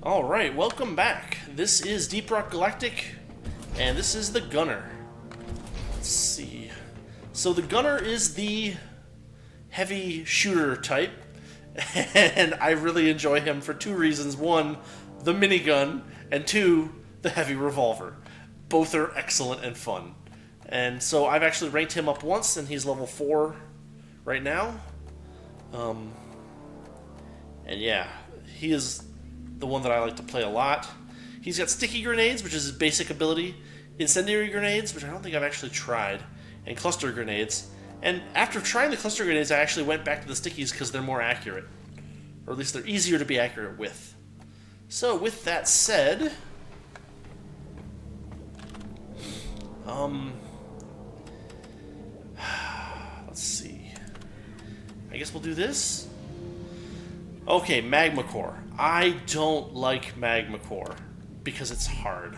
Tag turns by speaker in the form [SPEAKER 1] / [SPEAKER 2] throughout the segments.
[SPEAKER 1] Alright, welcome back. This is Deep Rock Galactic, and this is the Gunner. Let's see. So the Gunner is the heavy shooter type, and I really enjoy him for two reasons. One, the minigun, and two, the heavy revolver. Both are excellent and fun. And so I've actually ranked him up once, and he's level 4 right now. And yeah, he is the one that I like to play a lot. He's got sticky grenades, which is his basic ability, incendiary grenades, which I don't think I've actually tried, and cluster grenades. And after trying the cluster grenades, I actually went back to the stickies because they're more accurate. Or at least they're easier to be accurate with. So with that said, let's see. I guess we'll do this. Okay, Magma Core. I don't like Magma Core because it's hard.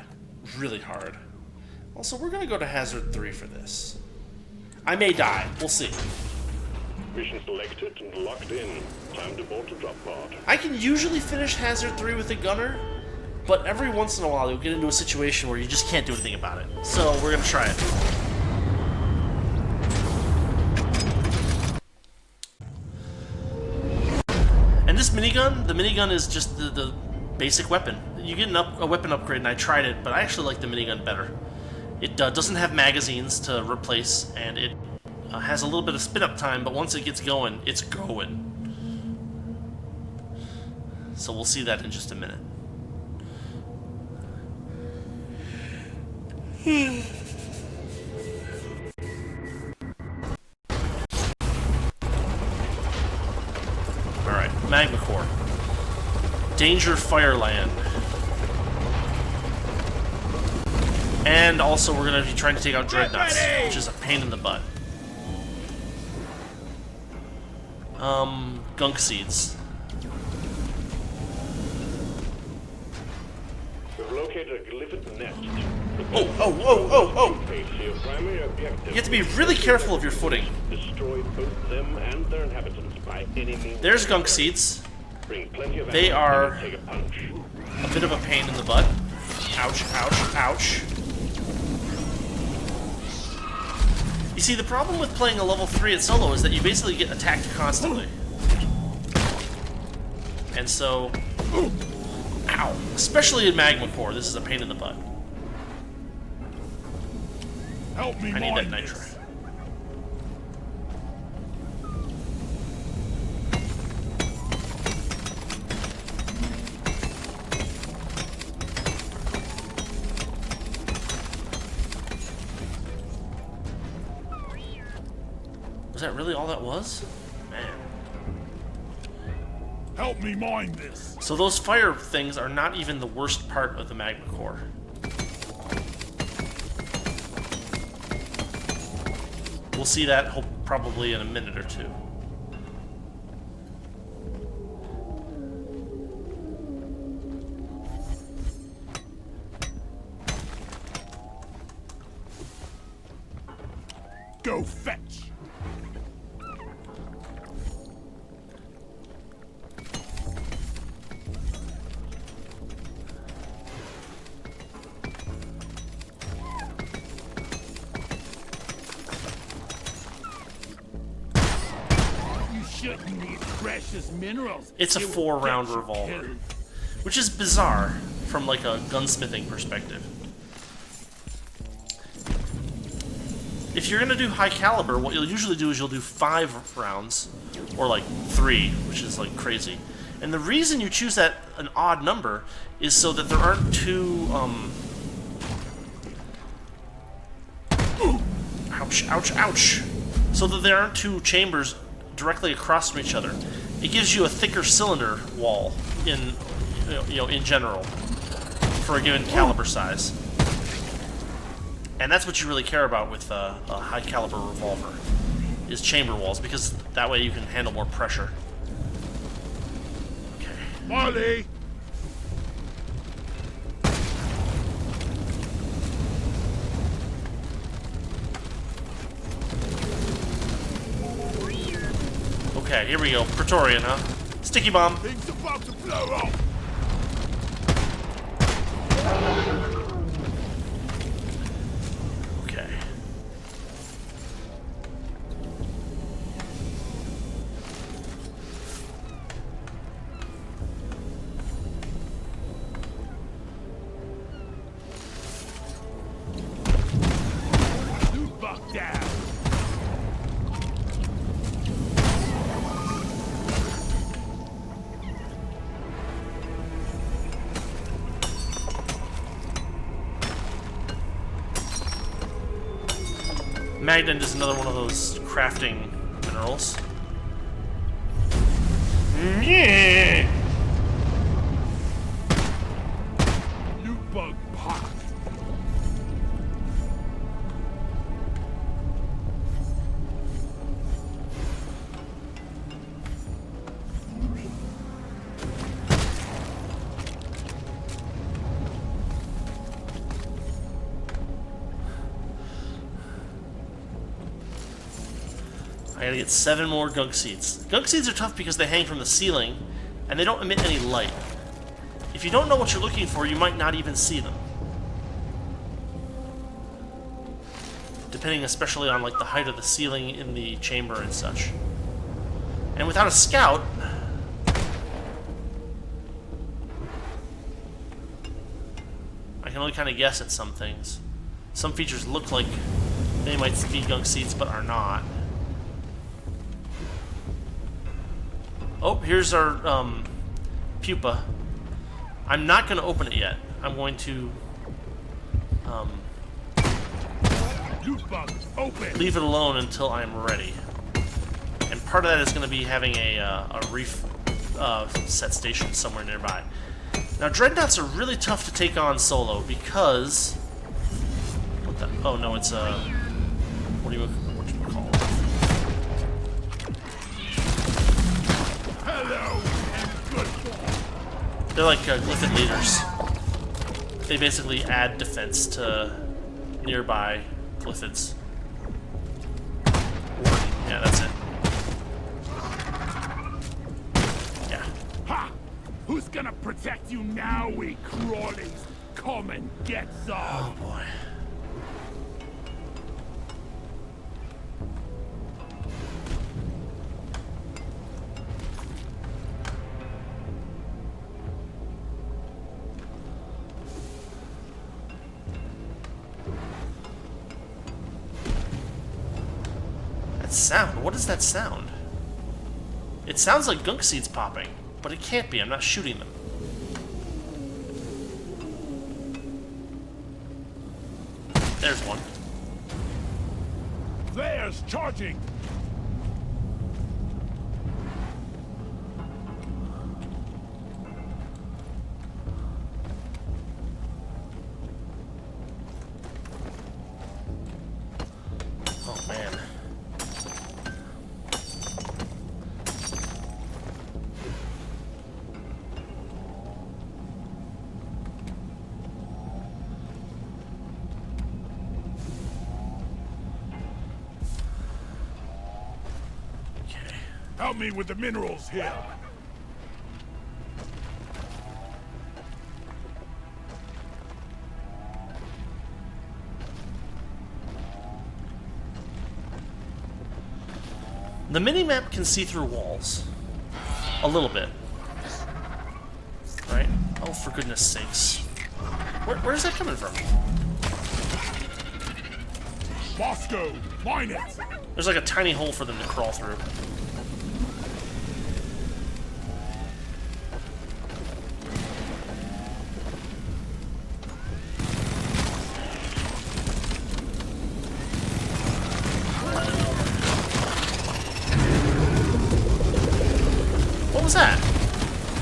[SPEAKER 1] Really hard. Also, we're going to go to Hazard 3 for this. I may die. We'll see.
[SPEAKER 2] Mission selected and locked in. Time to board the drop pod.
[SPEAKER 1] I can usually finish Hazard 3 with a gunner, but every once in a while you'll get into a situation where you just can't do anything about it. So we're going to try it. And this minigun, the minigun is just the basic weapon. You get a weapon upgrade, and I tried it, but I actually like the minigun better. It doesn't have magazines to replace, and it has a little bit of spin-up time, but once it gets going, it's going. So we'll see that in just a minute. Alright, Magma Core. Danger Fireland. And also we're going to be trying to take out Dreadnaughts, which is a pain in the butt. Gunk Seeds.
[SPEAKER 2] We've located a Glyphid nest.
[SPEAKER 1] Oh! You have to be really careful of your footing.
[SPEAKER 2] Destroy both them and their inhabitants by any means.
[SPEAKER 1] There's Gunk Seeds.
[SPEAKER 2] Bring plenty of
[SPEAKER 1] They are
[SPEAKER 2] take a punch.
[SPEAKER 1] a bit of a pain in the butt. Ouch, ouch, ouch. You see, the problem with playing a level 3 at solo is that you basically get attacked constantly. And so... Ow! Especially in Magma Core, this is a pain in the butt.
[SPEAKER 3] Help me,
[SPEAKER 1] I need that nitro. Was that really all that was? Man.
[SPEAKER 3] Help me mine this.
[SPEAKER 1] So those fire things are not even the worst part of the Magma Core. We'll see that probably in a minute or two.
[SPEAKER 3] Go fetch. Shouldn't need precious minerals.
[SPEAKER 1] It's a 4-round revolver, which is bizarre from like a gunsmithing perspective. If you're gonna do high caliber, what you'll usually do is you'll do 5 rounds, or like 3, which is like crazy. And the reason you choose that an odd number is so that there aren't two ouch, ouch, ouch. So that there aren't two chambers directly across from each other. It gives you a thicker cylinder wall in in general for a given caliber size. And that's what you really care about with a high caliber revolver, is chamber walls, because that way you can handle more pressure. Okay.
[SPEAKER 3] Molly!
[SPEAKER 1] Okay, here we go. Praetorian, huh? Sticky bomb.
[SPEAKER 3] Things about to blow up.
[SPEAKER 1] Magnet is another one of those crafting minerals. Yeah.
[SPEAKER 3] Loot bug pop.
[SPEAKER 1] I gotta get 7 more gunk seeds. Gunk seeds are tough because they hang from the ceiling, and they don't emit any light. If you don't know what you're looking for, you might not even see them. Depending especially on like the height of the ceiling in the chamber and such. And without a scout, I can only kind of guess at some things. Some features look like they might be gunk seeds, but are not. Oh, here's our pupa. I'm not going to open it yet. I'm going to
[SPEAKER 3] Loot bug open.
[SPEAKER 1] leave it alone until I'm ready. And part of that is going to be having a reef set station somewhere nearby. Now, Dreadnaughts are really tough to take on solo because... What the... Oh, no, it's a... What do you call it?
[SPEAKER 3] Hello and goodbye.
[SPEAKER 1] They're like Glyphid leaders. They basically add defense to nearby Glyphids. Yeah, that's it. Yeah.
[SPEAKER 3] Ha! Who's gonna protect you now, we crawlies? Come and get some.
[SPEAKER 1] Oh boy. Sound? What is that sound? It sounds like gunk seeds popping, but it can't be. I'm not shooting them. There's one.
[SPEAKER 3] There's charging.
[SPEAKER 1] Oh man.
[SPEAKER 3] Help me with the minerals here.
[SPEAKER 1] The mini-map can see through walls. A little bit. Right? Oh, for goodness sakes. Where's that coming from?
[SPEAKER 3] Bosco, mine it.
[SPEAKER 1] There's like a tiny hole for them to crawl through. What was that?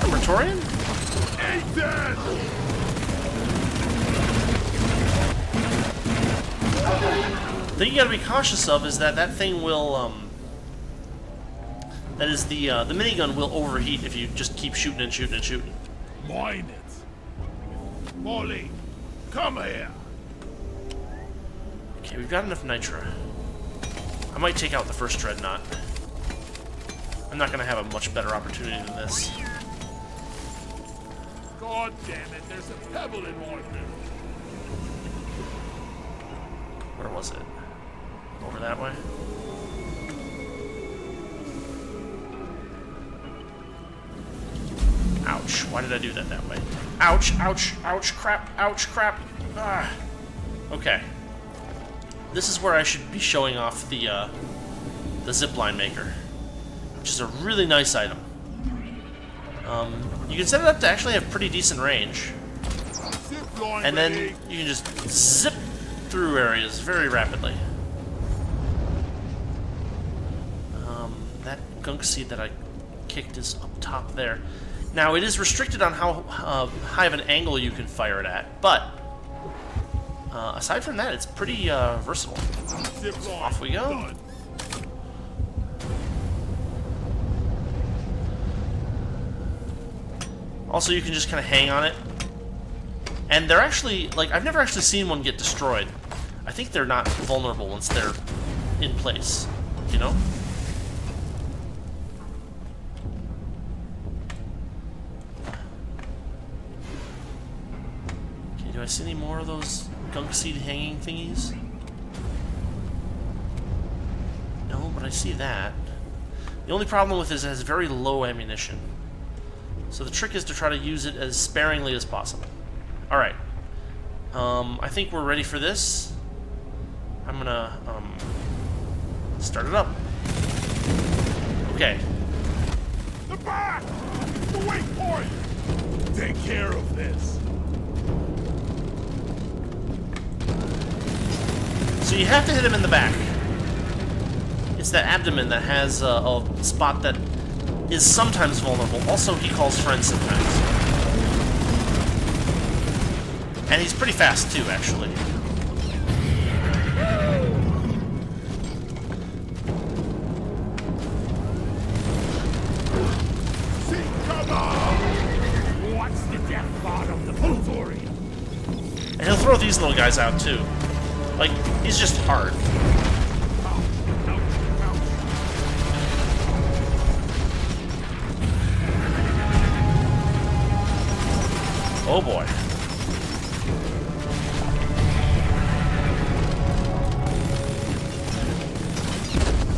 [SPEAKER 1] A Praetorian?
[SPEAKER 3] Eat that!
[SPEAKER 1] The thing you gotta be cautious of is that that thing will, that is the minigun will overheat if you just keep shooting and shooting and shooting.
[SPEAKER 3] Mine it. Molly, come here.
[SPEAKER 1] Okay, we've got enough nitro. I might take out the first Dreadnought. I'm not gonna have a much better opportunity than this.
[SPEAKER 3] God damn it, there's a pebble in one of them.
[SPEAKER 1] Where was it? Over that way? Ouch. Why did I do that way? Ouch, ouch, ouch, crap, ouch, crap. Ah. Okay. This is where I should be showing off the zipline maker, which is a really nice item. You can set it up to actually have pretty decent range,
[SPEAKER 3] Zipline
[SPEAKER 1] and then
[SPEAKER 3] ready.
[SPEAKER 1] you can just zip through areas very rapidly. gunk seed that I kicked is up top there. Now, it is restricted on how high of an angle you can fire it at, but aside from that, it's pretty versatile. So off we go. Also, you can just kind of hang on it. And they're actually, like, I've never actually seen one get destroyed. I think they're not vulnerable once they're in place, you know? Okay, do I see any more of those gunk seed hanging thingies? No, but I see that. The only problem with it is it has very low ammunition. So the trick is to try to use it as sparingly as possible. Alright. I think we're ready for this. I'm gonna, start it up. Okay.
[SPEAKER 3] The back! The waypoint! Take care of this.
[SPEAKER 1] So you have to hit him in the back. It's that abdomen that has a spot that is sometimes vulnerable. Also, he calls friends sometimes. And he's pretty fast, too, actually.
[SPEAKER 3] What's the death part of the Praetorian?
[SPEAKER 1] And he'll throw these little guys out, too. Like, he's just hard. Oh boy.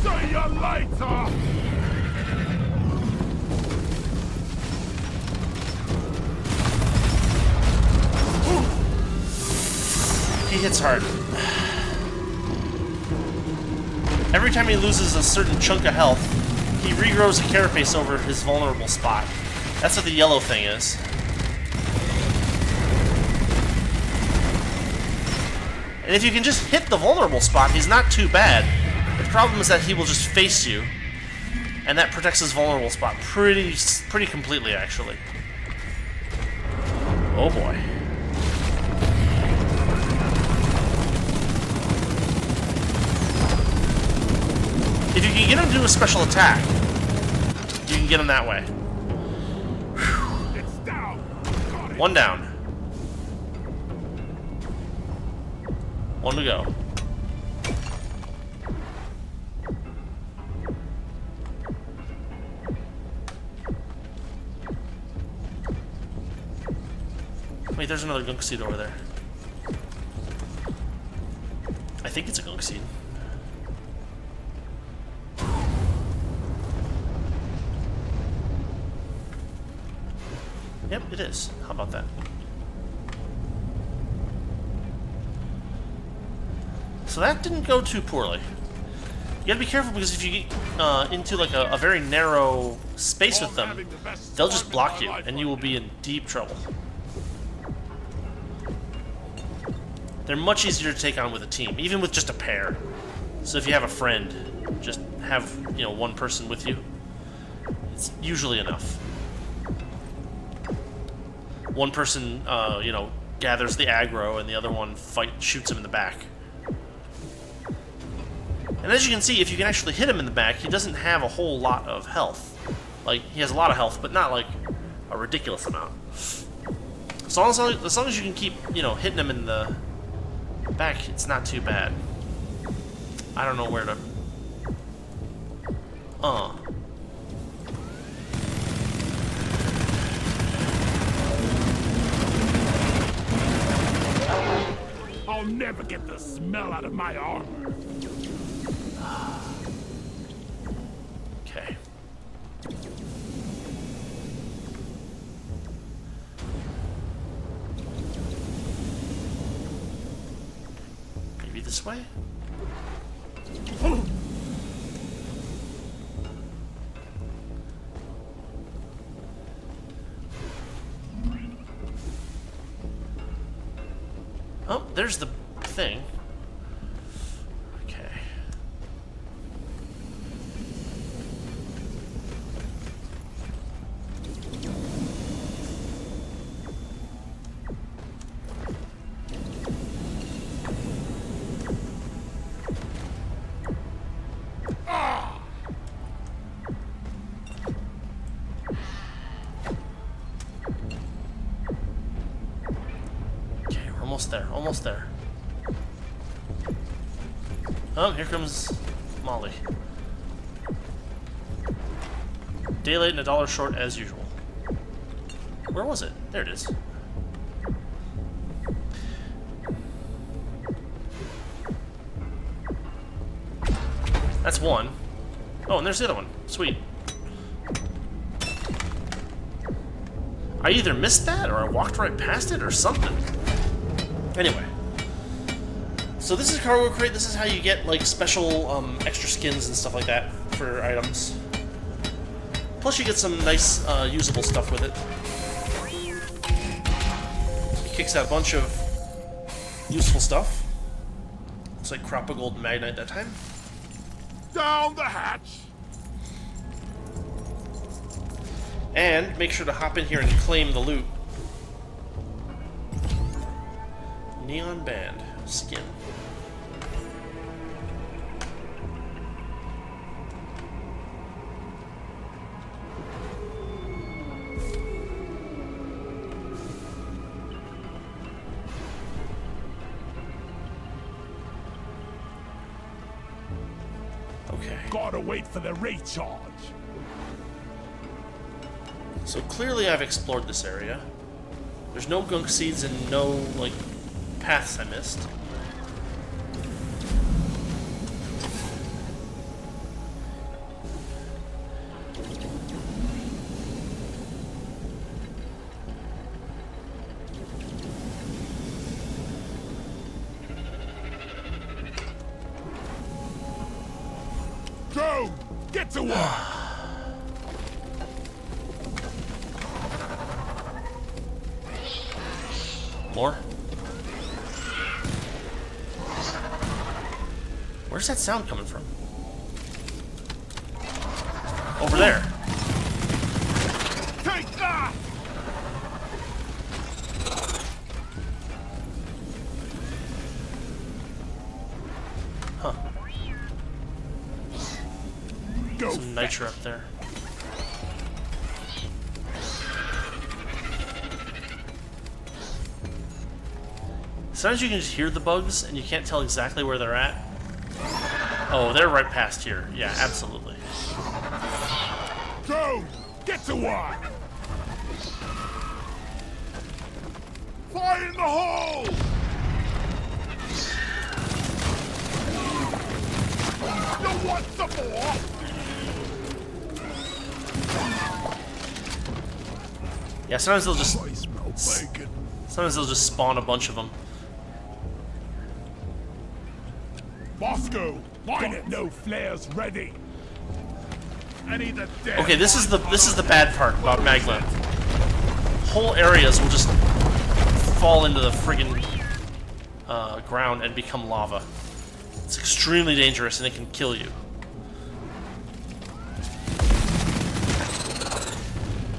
[SPEAKER 3] See you later!
[SPEAKER 1] He hits hard. Every time he loses a certain chunk of health, he regrows a carapace over his vulnerable spot. That's what the yellow thing is. And if you can just hit the vulnerable spot, he's not too bad. The problem is that he will just face you, and that protects his vulnerable spot pretty completely, actually. Oh boy. If you can get him to do a special attack, you can get him that way.
[SPEAKER 3] It's down.
[SPEAKER 1] One down. One to go. Wait, there's another gunk seed over there. I think it's a gunk seed. Yep, it is. How about that? So that didn't go too poorly. You gotta be careful because if you get into like a very narrow space with them, they'll just block you and you will be in deep trouble. They're much easier to take on with a team, even with just a pair. So if you have a friend, just have, you know, one person with you. It's usually enough. One person, you know, gathers the aggro and the other one shoots him in the back. And as you can see, if you can actually hit him in the back, he doesn't have a whole lot of health. Like, he has a lot of health, but not like a ridiculous amount. So as long as you can keep, you know, hitting him in the back, it's not too bad. I don't know where to...
[SPEAKER 3] I'll never get the smell out of my armor.
[SPEAKER 1] Okay. Maybe this way? Oh, there's the thing. Okay. Almost there, almost there. Oh, here comes Molly. Day late and $1 short as usual. Where was it? There it is. That's one. Oh, and there's the other one. Sweet. I either missed that, or I walked right past it, or something. Anyway. So this is Cargo Crate. This is how you get, like, special, extra skins and stuff like that for items. Plus you get some nice, usable stuff with it. Kicks out a bunch of useful stuff. Looks like Crop of Gold and Magnite that time.
[SPEAKER 3] Down the hatch!
[SPEAKER 1] And make sure to hop in here and claim the loot. Neon Band skin. Okay.
[SPEAKER 3] Gotta wait for the recharge.
[SPEAKER 1] So clearly I've explored this area. There's no gunk seeds and no, like, paths I missed.
[SPEAKER 3] Go! Get to work!
[SPEAKER 1] More? Where's that sound coming from? Over there.
[SPEAKER 3] Take that!
[SPEAKER 1] Huh.
[SPEAKER 3] Go
[SPEAKER 1] Some nitro up there. Sometimes you can just hear the bugs and you can't tell exactly where they're at. Oh, they're right past here. Yeah, absolutely.
[SPEAKER 3] Go! Get to work! Fire in the hole! You want some more?
[SPEAKER 1] Yeah, sometimes they'll just
[SPEAKER 3] I smell bacon.
[SPEAKER 1] sometimes they'll just spawn a bunch of them.
[SPEAKER 3] Moscow, line it. No flares ready. Any the dead.
[SPEAKER 1] Okay, this is the bad part about magma. Whole areas will just fall into the friggin' ground and become lava. It's extremely dangerous and it can kill you.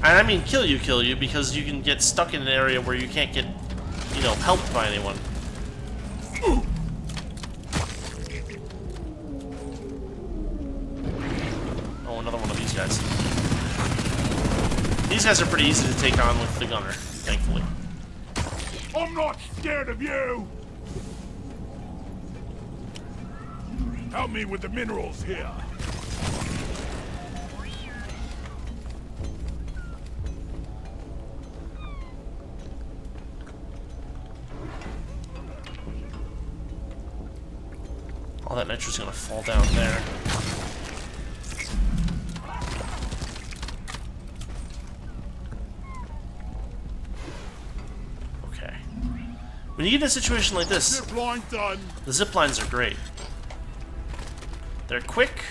[SPEAKER 1] And I mean kill you, because you can get stuck in an area where you can't get, you know, helped by anyone. Oh, another one of these guys. These guys are pretty easy to take on with the gunner, thankfully.
[SPEAKER 3] I'm not scared of you! Help me with the minerals here.
[SPEAKER 1] All that nitro's gonna fall down there. Okay. When you get in a situation like this,
[SPEAKER 3] Zipline done.
[SPEAKER 1] the ziplines are great. They're quick,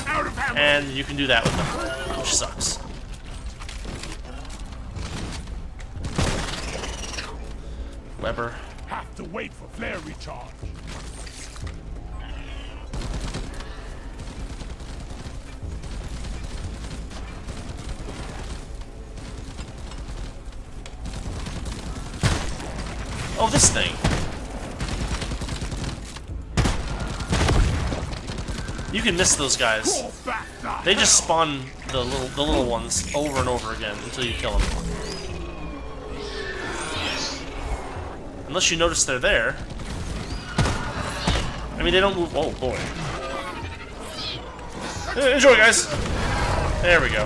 [SPEAKER 3] Out of ammo.
[SPEAKER 1] and you can do that with them, which sucks. Weber.
[SPEAKER 3] Have to wait for flare recharge.
[SPEAKER 1] Oh, this thing. You can miss those guys.
[SPEAKER 3] Crawl back the
[SPEAKER 1] They just
[SPEAKER 3] hell.
[SPEAKER 1] spawn the little ones over and over again until you kill them. Unless you notice they're there. I mean, they don't move. Oh, boy. Enjoy, guys. There we go.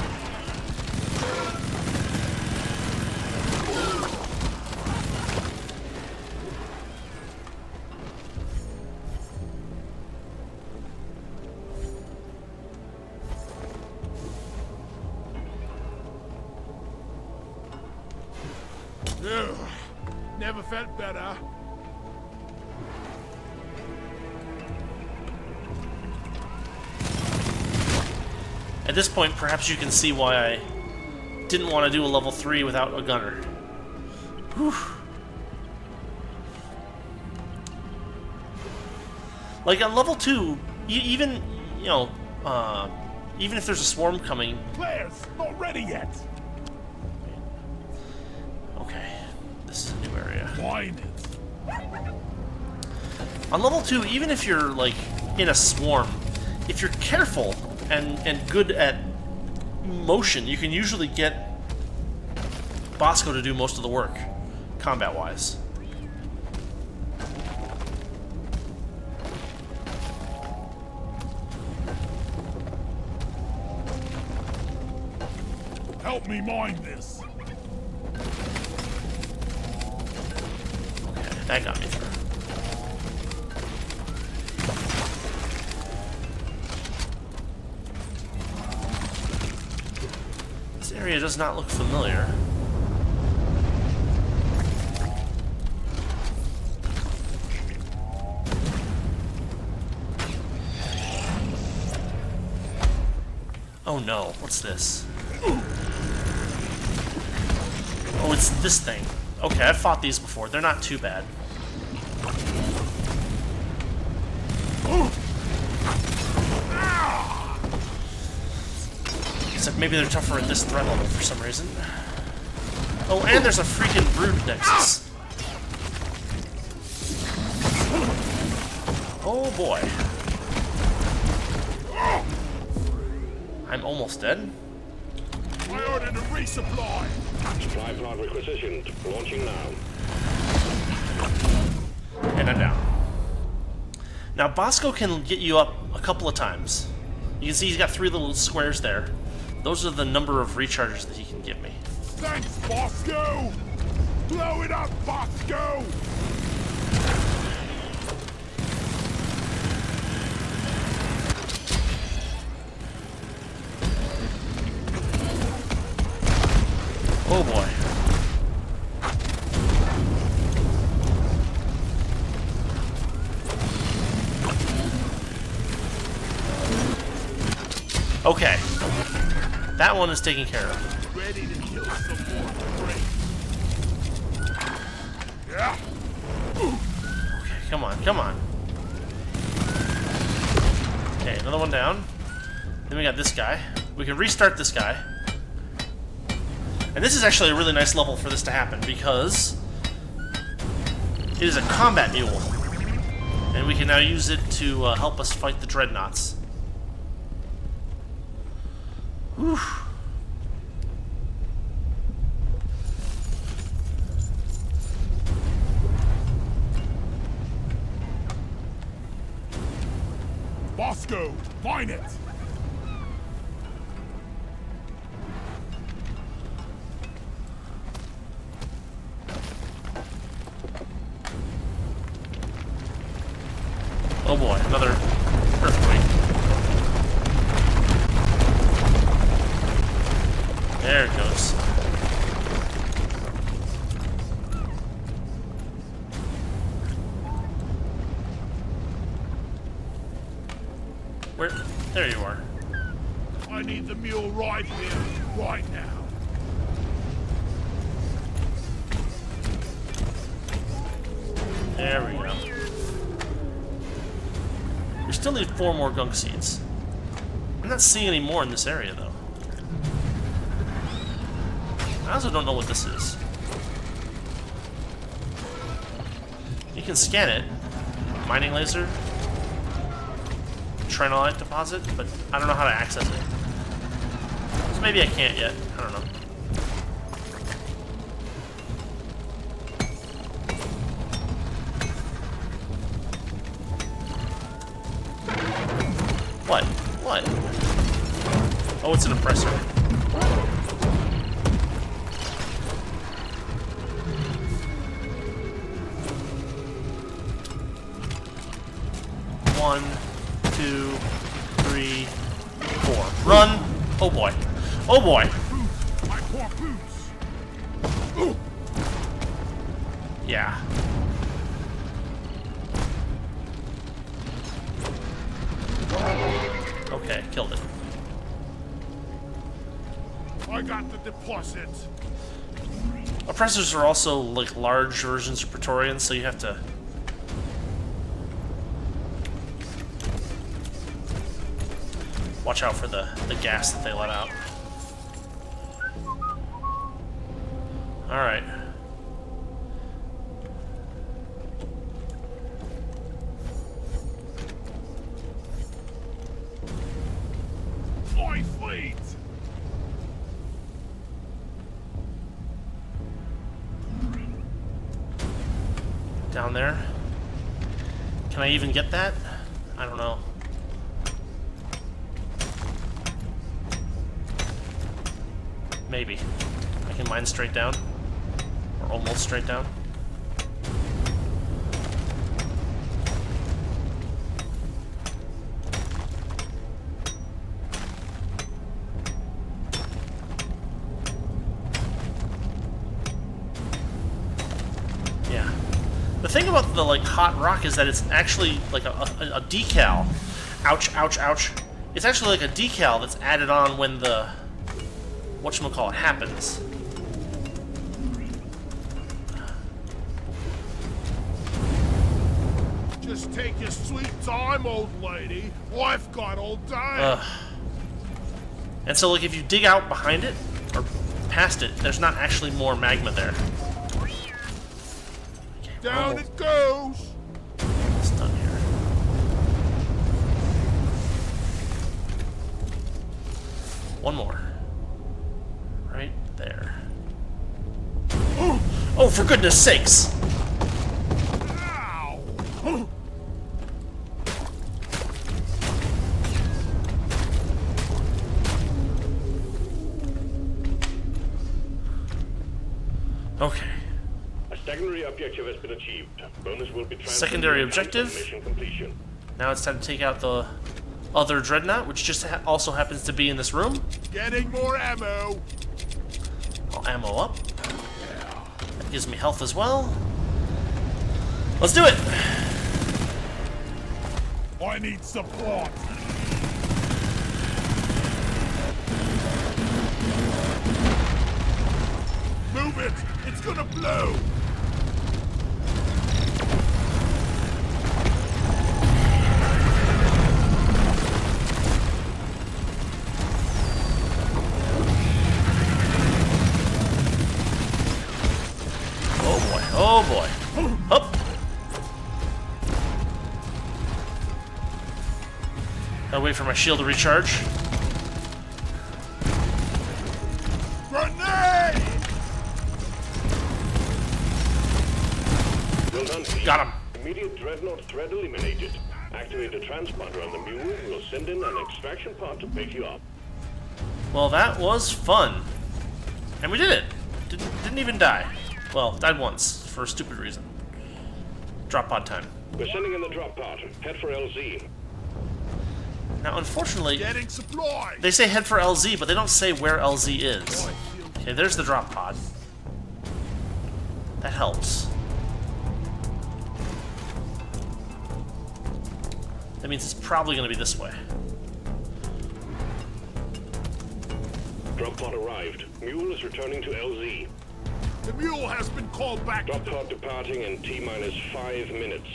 [SPEAKER 3] Ugh, never felt better.
[SPEAKER 1] At this point, perhaps you can see why I didn't want to do a level 3 without a gunner. Whew. Like on level 2, even, you know, even if there's a swarm coming...
[SPEAKER 3] Players, not ready yet.
[SPEAKER 1] Okay, this is a new area.
[SPEAKER 3] Wine it.
[SPEAKER 1] On level 2, even if you're, like, in a swarm, if you're careful and good at motion, you can usually get Bosco to do most of the work, combat-wise.
[SPEAKER 3] Help me mine this.
[SPEAKER 1] Okay, that got me through. This area does not look familiar. Oh no, what's this? Oh, it's this thing. Okay, I've fought these before. They're not too bad. Except maybe they're tougher at this threat level for some reason. Oh, and there's a freaking brood nexus. Oh boy. I'm almost dead.
[SPEAKER 3] I ordered a resupply.
[SPEAKER 2] Supply pod requisitioned. Launching now.
[SPEAKER 1] And I'm down. Now, Bosco can get you up a couple of times. You can see he's got 3 little squares there. Those are the number of recharges that he can give me.
[SPEAKER 3] Thanks, Bosco! Blow it up, Bosco!
[SPEAKER 1] Oh boy. Okay. That one is taken care of.
[SPEAKER 3] Ready to kill some more prey. Yeah.
[SPEAKER 1] Okay, come on, come on. Okay, another one down. Then we got this guy. We can restart this guy. And this is actually a really nice level for this to happen because it is a combat mule. And we can now use it to help us fight the Dreadnaughts. Whew.
[SPEAKER 3] Bosco, find it!
[SPEAKER 1] Oh boy, another earthquake. There it goes. Where? There you are.
[SPEAKER 3] I need the mule right here, right now.
[SPEAKER 1] There we go. We still need 4 more gunk seeds. I'm not seeing any more in this area, though. I also don't know what this is. You can scan it. Mining laser. Trenolite deposit, but I don't know how to access it. So maybe I can't yet. I don't know. Oh, it's an oppressor. One, two, three, four. Run! Oh boy. Oh boy.
[SPEAKER 3] My poor boots.
[SPEAKER 1] Yeah. Okay, killed it.
[SPEAKER 3] I got the deposit.
[SPEAKER 1] Oppressors are also like large versions of Praetorians, so you have to. Watch out for the gas that they let out. Alright.
[SPEAKER 3] My fleet.
[SPEAKER 1] Down there. Can I even get that? I don't know. Maybe. I can mine straight down. Or almost straight down. Yeah. The thing about the like hot rock is that it's actually like a decal. Ouch, ouch, ouch. It's actually like a decal that's added on when the whatchamacallit happens.
[SPEAKER 3] Just take your sweet time, old lady. I've got all day.
[SPEAKER 1] And so, like, if you dig out behind it or past it, there's not actually more magma there. Okay,
[SPEAKER 3] Down it goes.
[SPEAKER 1] It's done here. One more. Right there. Oh, for goodness sakes!
[SPEAKER 3] Ow.
[SPEAKER 1] Okay.
[SPEAKER 2] A secondary objective has been achieved. Bonus will be transferred.
[SPEAKER 1] Secondary objective?
[SPEAKER 2] Mission completion.
[SPEAKER 1] Now it's time to take out the other dreadnought, which just also happens to be in this room.
[SPEAKER 3] Getting more ammo.
[SPEAKER 1] I'll ammo up. That gives me health as well. Let's do it!
[SPEAKER 3] I need support. Move it! It's gonna blow!
[SPEAKER 1] Oh boy. Up. Gotta wait for my shield to recharge.
[SPEAKER 3] Grenade!
[SPEAKER 2] Well done, team.
[SPEAKER 1] Got him.
[SPEAKER 2] Immediate dreadnought threat eliminated. Activate the transponder on the mule. We'll send in an extraction pod to pick you up.
[SPEAKER 1] Well, that was fun. And we did it. Didn't even die. Well, died once, for a stupid reason. Drop pod time.
[SPEAKER 2] We're sending in the drop pod. Head for LZ.
[SPEAKER 1] Now, unfortunately,
[SPEAKER 3] Getting supplies!
[SPEAKER 1] they say head for LZ, but they don't say where LZ is. Okay, there's the drop pod. That helps. That means it's probably going to be this way.
[SPEAKER 2] Drop pod arrived. Mule is returning to LZ.
[SPEAKER 3] The mule has been called back.
[SPEAKER 2] Drop pod departing in T-minus 5 minutes.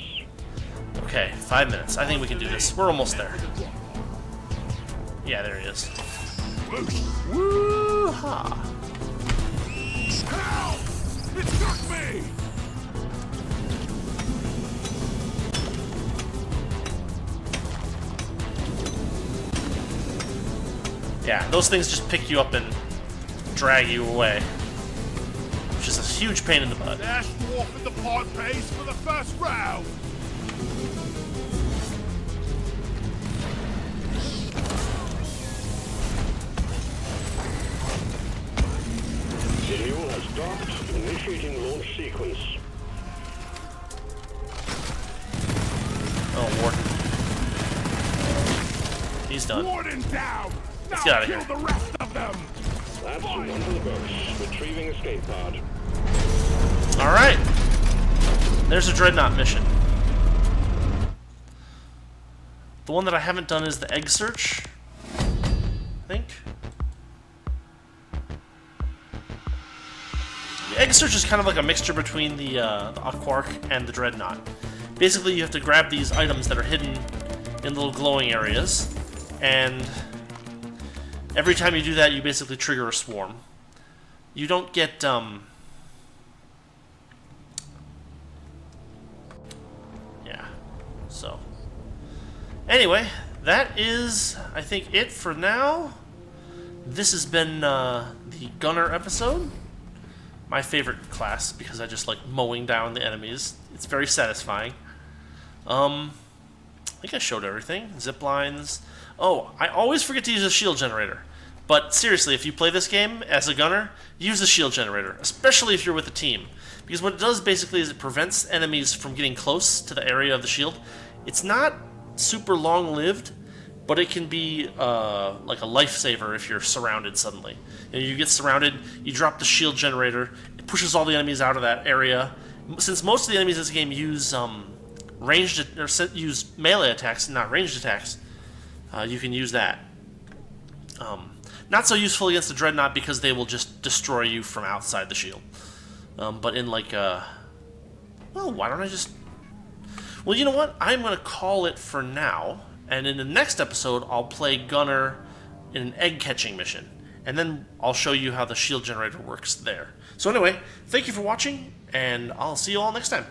[SPEAKER 1] Okay, 5 minutes. I think we can do this. We're almost there. Yeah, there he is. Woo-ha!
[SPEAKER 3] Help! It took me!
[SPEAKER 1] Yeah, those things just pick you up and drag you away. Which is a huge pain in the butt.
[SPEAKER 3] Dash dwarf in the pod pace for the first round.
[SPEAKER 2] Initiating launch sequence.
[SPEAKER 1] Oh, Warden. He's done.
[SPEAKER 3] Warden down!
[SPEAKER 1] Let's
[SPEAKER 3] Now
[SPEAKER 1] get outta
[SPEAKER 3] kill
[SPEAKER 1] here.
[SPEAKER 3] the rest of them!
[SPEAKER 2] That's one for the books. Retrieving escape pod.
[SPEAKER 1] Alright. There's a Dreadnought mission. The one that I haven't done is the egg search, I think. The egg search is kind of like a mixture between the Quark and the Dreadnought. Basically, you have to grab these items that are hidden in little glowing areas, and every time you do that, you basically trigger a swarm. You don't get, yeah, so. Anyway, that is, I think, it for now. This has been the Gunner episode. My favorite class, because I just like mowing down the enemies. It's very satisfying. I think I showed everything. Ziplines. Oh, I always forget to use a shield generator. But seriously, if you play this game as a gunner, use a shield generator, especially if you're with a team. Because what it does basically is it prevents enemies from getting close to the area of the shield. It's not super long-lived, but it can be like a lifesaver if you're surrounded suddenly. You get surrounded, you drop the shield generator, it pushes all the enemies out of that area. Since most of the enemies in this game use use melee attacks, not ranged attacks, you can use that. Not so useful against the Dreadnought because they will just destroy you from outside the shield. But in like, well, why don't I just... Well, you know what? I'm going to call it for now. And in the next episode, I'll play Gunner in an egg-catching mission. And then I'll show you how the shield generator works there. So anyway, thank you for watching, and I'll see you all next time.